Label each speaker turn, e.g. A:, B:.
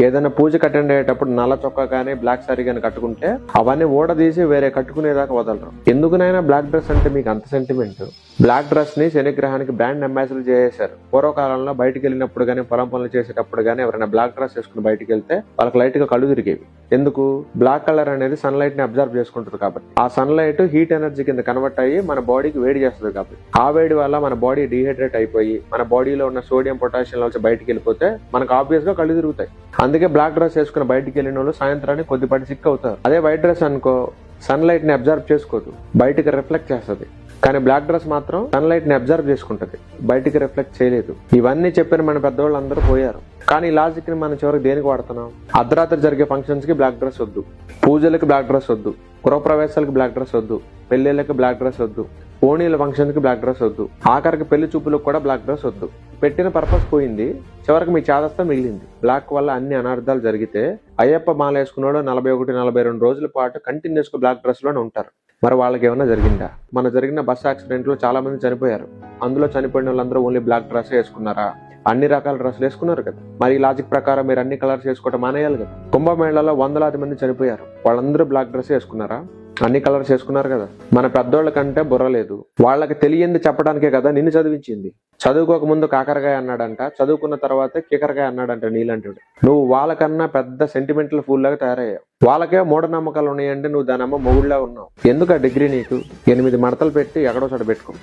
A: ఏదైనా పూజకి అటెండ్ అయ్యేటప్పుడు నల్ల చొక్కా కానీ బ్లాక్ సారీ కానీ కట్టుకుంటే అవన్నీ ఊడదీసి వేరే కట్టుకునేదాకా వదలరు. ఎందుకునైనా బ్లాక్ డ్రెస్ అంటే మీకు అంత సెంటిమెంట్? బ్లాక్ డ్రెస్ ని శనిగ్రహానికి బ్రాండ్ అంబాసిడర్ చేశారు. పూర్వకాలంలో బయటికి వెళ్ళినప్పుడు కానీ పొలం పనులు చేసేటప్పుడు కానీ ఎవరైనా బ్లాక్ డ్రెస్ వేసుకుని బయటికి వెళ్తే వాళ్ళకి లైట్ గా కళ్ళు తిరిగేవి. ఎందుకు? బ్లాక్ కలర్ అనేది సన్ లైట్ ని అబ్జర్వ్ చేసుకుంటుంది కాబట్టి. ఆ సన్ లైట్ హీట్ ఎనర్జీ కింద కన్వర్ట్ అయ్యి మన బాడీకి వేడి చేస్తుంది కాబట్టి. ఆ వేడి వల్ల మన బాడీ డిహైడ్రేట్ అయిపోయి మన బాడీలో ఉన్న సోడియం పొటాషియం లెవెల్స్ బయటికి వెళ్ళిపోతే మనకు ఆబ్వియస్ గా కళ్ళు తిరుగుతాయి. అందుకే బ్లాక్ డ్రెస్ వేసుకుని బయటికి వెళ్ళిన వాళ్ళు సాయంత్రానికి కొద్దిపాటి సిక్ అవుతారు. అదే వైట్ డ్రెస్ అనుకో, సన్ లైట్ ని అబ్జర్వ్ చేసుకోదు, బయటికి రిఫ్లెక్ట్ చేస్తుంది. కానీ బ్లాక్ డ్రెస్ మాత్రం సన్ లైట్ ని అబ్జర్వ్ చేసుకుంటది, బయటికి రిఫ్లెక్ట్ చేయలేదు. ఇవన్నీ చెప్పిన మన పెద్దవాళ్ళు అందరూ పోయారు. కానీ ఈ లాజిక్ ని మనం చివరికి దేనికి వాడుతున్నాం? అర్ధరాత్రి జరిగే ఫంక్షన్స్ కి బ్లాక్ డ్రెస్ వద్దు, పూజలకి బ్లాక్ డ్రెస్ వద్దు, గృహప్రవేశాలకు బ్లాక్ డ్రెస్ వద్దు, పెళ్లిళ్ళకి బ్లాక్ డ్రెస్ వద్దు, ఓణీల ఫంక్షన్ కి బ్లాక్ డ్రెస్ వద్దు, ఆఖరికి పెళ్లి చూపులకు కూడా బ్లాక్ డ్రెస్ వద్దు. పెట్టిన పర్పస్ పోయింది, చివరికి మీ చాదస్తా మిగిలింది. బ్లాక్ వల్ల అన్ని అనర్థాలు జరిగితే అయ్యప్ప మాల వేసుకున్నాడు 41-42 రోజుల పాటు కంటిన్యూస్ గా బ్లాక్ డ్రెస్ లోనే ఉంటారు. మరి వాళ్ళకి ఏమైనా జరిగిందా? మన జరిగిన బస్ యాక్సిడెంట్ లో చాలా మంది చనిపోయారు. అందులో చనిపోయిన వాళ్ళందరూ ఓన్లీ బ్లాక్ డ్రెస్ వేసుకున్నారా? అన్ని రకాల డ్రెస్సులు వేసుకున్నారు కదా. మరి ఈ లాజిక్ ప్రకారం మీరు అన్ని కలర్స్ వేసుకోవడం మానేయాలి కదా. కుంభమేళలో వందలాది మంది చనిపోయారు, వాళ్ళందరూ బ్లాక్ డ్రెస్ వేసుకున్నారా? అన్ని కలర్స్ వేసుకున్నారు కదా. మన పెద్దోళ్ళ కంటే బుర్ర లేదు, వాళ్ళకి తెలియంది చెప్పడానికే కదా నిన్ను చదివించింది. చదువుకోక ముందు కాకరకాయ అన్నాడంట, చదువుకున్న తర్వాత కీకరకాయ అన్నాడంట నీలాంటి. నువ్వు వాళ్ళకన్నా పెద్ద సెంటిమెంటల్ ఫూల్ లాగా తయారయ్యావు. వాళ్ళకే మూఢనమ్మకాలు ఉన్నాయంటే నువ్వు దానమ్మ మొగుళ్ళ ఉన్నావు. ఎందుకు ఆ డిగ్రీ నీకు? 8 మడతలు పెట్టి ఎక్కడో చోట పెట్టుకో.